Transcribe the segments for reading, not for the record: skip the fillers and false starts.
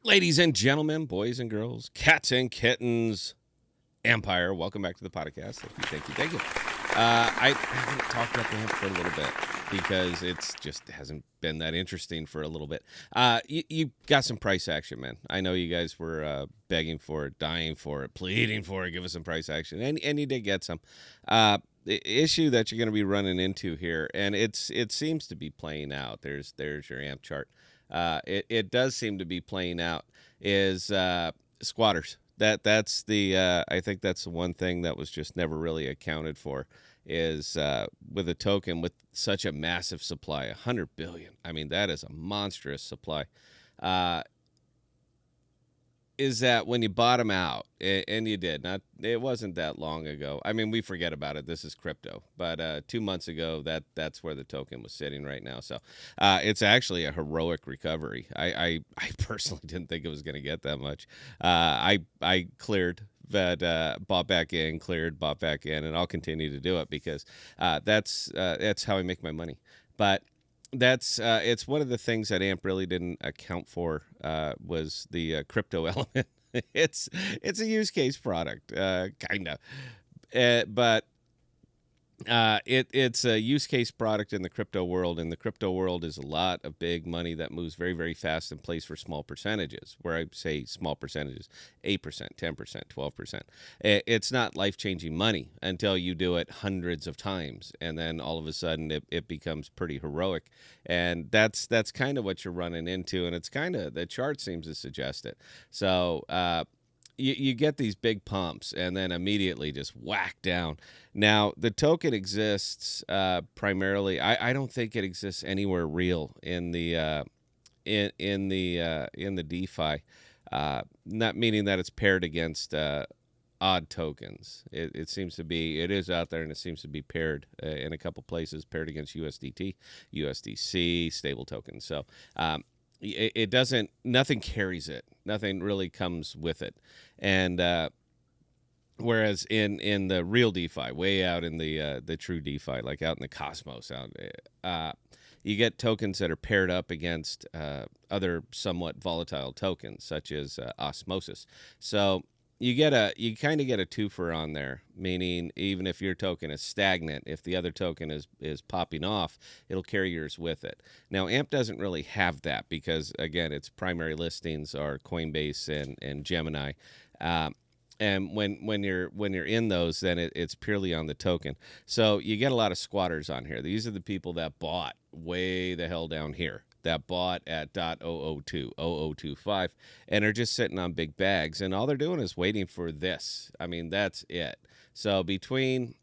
Ladies and gentlemen, boys and girls, cats and kittens, Empire, welcome back to the podcast. Thank you. I haven't talked about the Amp for a little bit because it's just hasn't been that interesting for a little bit. You got some price action, man. I know you guys were begging for it, dying for it, pleading for it. Give us some price action, and you did get some. The issue that you're going to be running into here, and it seems to be playing out. There's your amp chart. It does seem to be playing out is squatters. That's the I think that's the one thing that was just never really accounted for is with a token with such a massive supply, 100 billion. I mean, that is a monstrous supply. Uh, is that when you bottom out, and you did not, it wasn't that long ago. I mean, we forget about it. This is crypto, but 2 months ago, that's where the token was sitting right now. So it's actually a heroic recovery. I personally didn't think it was going to get that much. I cleared. But bought back in, cleared, bought back in, and I'll continue to do it because that's how I make my money. But that's it's one of the things that AMP really didn't account for was the crypto element. It's a use case product, kind of, but it's a use case product in the crypto world, and the crypto world is a lot of big money that moves very, very fast and plays for small percentages. Where I say small percentages, 8%, 10%, 12%. It's not life changing money until you do it hundreds of times, and then all of a sudden it becomes pretty heroic, and that's kind of what you're running into, and it's kind of the chart seems to suggest it. So. You get these big pumps and then immediately just whack down. Now, the token exists primarily. I don't think it exists anywhere real in the in the DeFi. Not meaning that it's paired against odd tokens. It seems to be. It is out there, and it seems to be paired in a couple places, paired against USDT, USDC, stable tokens. So. It doesn't. Nothing carries it. Nothing really comes with it, and whereas in the real DeFi, way out in the true DeFi, like out in the cosmos, you get tokens that are paired up against other somewhat volatile tokens, such as Osmosis. So you kind of get a twofer on there, meaning even if your token is stagnant, if the other token is popping off, it'll carry yours with it. Now, AMP doesn't really have that because again, its primary listings are Coinbase and Gemini. And when you're in those, then it's purely on the token. So you get a lot of squatters on here. These are the people that bought way the hell down here, that bought at .002, 0025, and are just sitting on big bags, and all they're doing is waiting for this. I mean, that's it. So between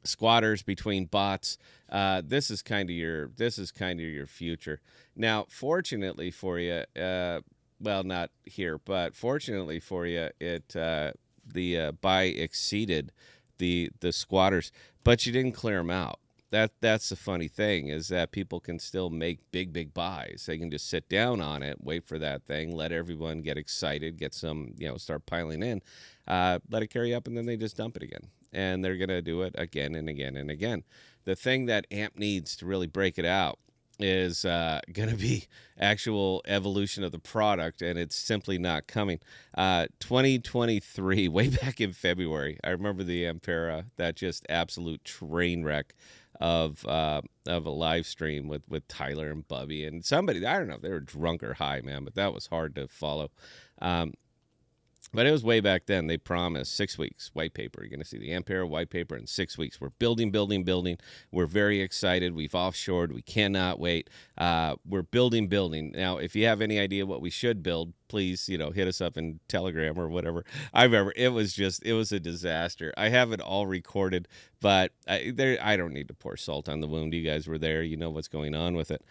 squatters, between bots, this is kind of your future. Now, fortunately for you, well, not here, but fortunately for you, the buy exceeded the squatters, but you didn't clear them out. That's the funny thing is that people can still make big buys. They can just sit down on it, wait for that thing, let everyone get excited, get some, start piling in, let it carry up, and then they just dump it again. And they're gonna do it again and again and again. The thing that AMP needs to really break it out is going to be actual evolution of the product, and it's simply not coming. 2023, way back in February, I remember the Ampera, that just absolute train wreck of a live stream with Tyler and Bubby and somebody. I don't know if they were drunk or high, man, but that was hard to follow. But it was way back then. They promised 6 weeks white paper. You're going to see the Ampere white paper in 6 weeks. We're building. We're very excited. We've offshored. We cannot wait. We're building. Now, if you have any idea what we should build, please, hit us up in Telegram or whatever. I remember it was a disaster. I have it all recorded, but I don't need to pour salt on the wound. You guys were there. You know what's going on with it.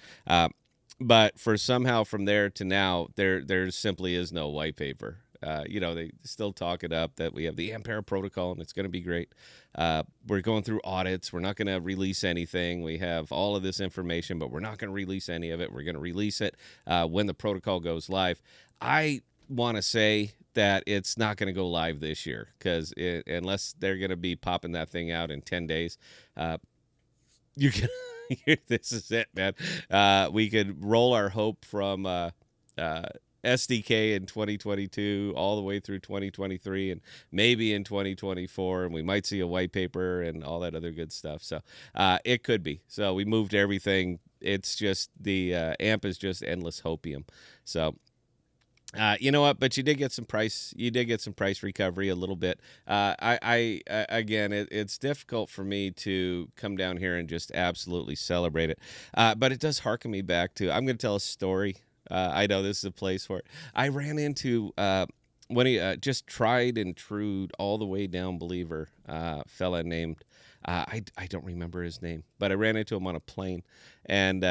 But for somehow from there to now, there simply is no white paper. They still talk it up that we have the Ampere protocol and it's going to be great. We're going through audits. We're not going to release anything. We have all of this information, but we're not going to release any of it. We're going to release it when the protocol goes live. I want to say that it's not going to go live this year because unless they're going to be popping that thing out in 10 days, you can. This is it, man. We could roll our hope from SDK in 2022 all the way through 2023 and maybe in 2024, and we might see a white paper and all that other good stuff. So it could be. So we moved everything. It's just the AMP is just endless hopium. So you know what? But you did get some price. You did get some price recovery a little bit. Again, it's difficult for me to come down here and just absolutely celebrate it. But it does harken me back to. I'm going to tell a story. I know this is a place for it. I ran into when he just tried and true all the way down believer fella named. I don't remember his name, but I ran into him on a plane, and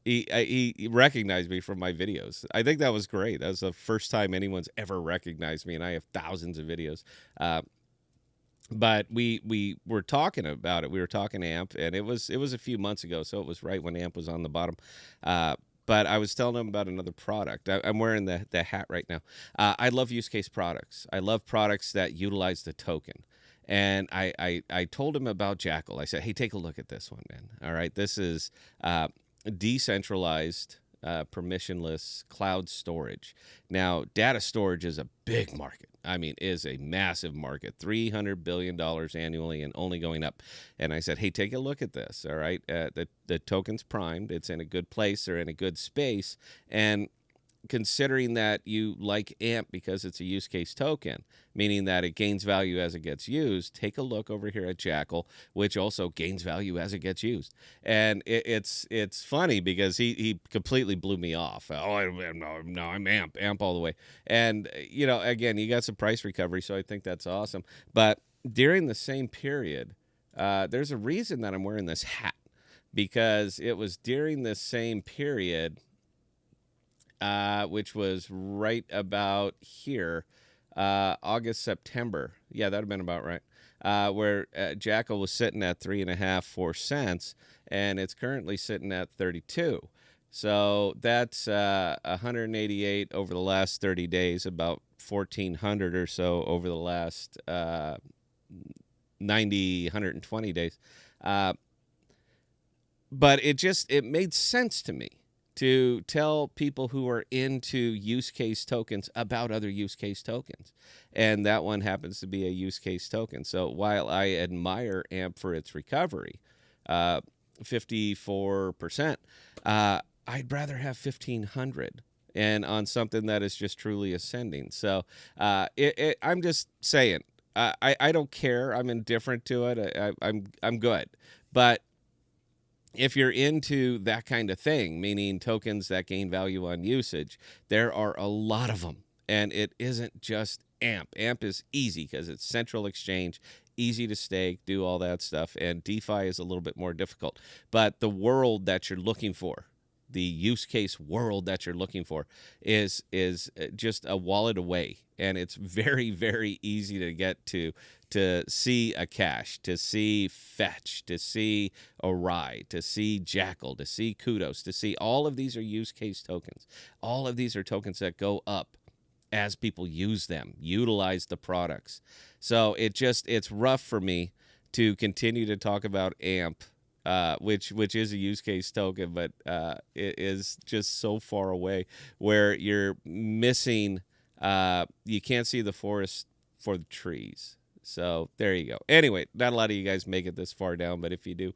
he recognized me from my videos. I think that was great. That was the first time anyone's ever recognized me, and I have thousands of videos. But we were talking about it. We were talking AMP, and it was a few months ago, so it was right when AMP was on the bottom. But I was telling him about another product. I'm wearing the hat right now. I love use case products. I love products that utilize the token. And I told him about Jackal. I said, hey, take a look at this one, man. All right, this is decentralized, permissionless cloud storage. Now, data storage is a big market. I mean, is a massive market, $300 billion annually and only going up. And I said, hey, take a look at this. All right, the token's primed. It's in a good place or in a good space. And considering that you like AMP because it's a use case token, meaning that it gains value as it gets used, take a look over here at Jackal, which also gains value as it gets used. And it's funny because he completely blew me off. Oh, no, I'm AMP all the way. And, you know, again, you got some price recovery, so I think that's awesome. But during the same period, there's a reason that I'm wearing this hat, because it was during this same period which was right about here, August, September. Yeah, that would have been about right. Where Jackal was sitting at 3.5, 4 cents, and it's currently sitting at 32. So that's 188 over the last 30 days, about 1,400 or so over the last 90, 120 days. But it made sense to me to tell people who are into use case tokens about other use case tokens. And that one happens to be a use case token. So while I admire AMP for its recovery, 54%, I'd rather have 1,500 and on something that is just truly ascending. So I'm just saying, I don't care. I'm indifferent to it. I'm good. But if you're into that kind of thing, meaning tokens that gain value on usage, there are a lot of them. And it isn't just AMP. AMP is easy because it's central exchange, easy to stake, do all that stuff. And DeFi is a little bit more difficult. But the world that you're looking for, the use case world that you're looking for is just a wallet away. And it's very, very easy to get to see a Cash, to see Fetch, to see Orai, to see Jackal, to see Kudos, to see all of these are use case tokens. All of these are tokens that go up as people use them, utilize the products. So it's rough for me to continue to talk about AMP, which is a use case token, but it is just so far away where you're missing. You can't see the forest for the trees. So there you go. Anyway, not a lot of you guys make it this far down, but if you do,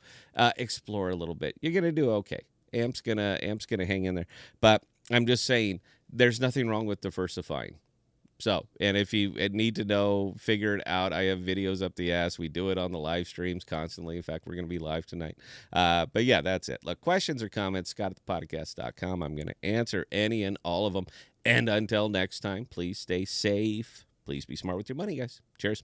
explore a little bit. You're gonna do okay. AMP's gonna hang in there. But I'm just saying, there's nothing wrong with diversifying. So, and if you need to know, figure it out. I have videos up the ass. We do it on the live streams constantly. In fact, we're going to be live tonight. But yeah, that's it. Look, questions or comments, scott@thepodcast.com. I'm going to answer any and all of them. And until next time, please stay safe. Please be smart with your money, guys. Cheers.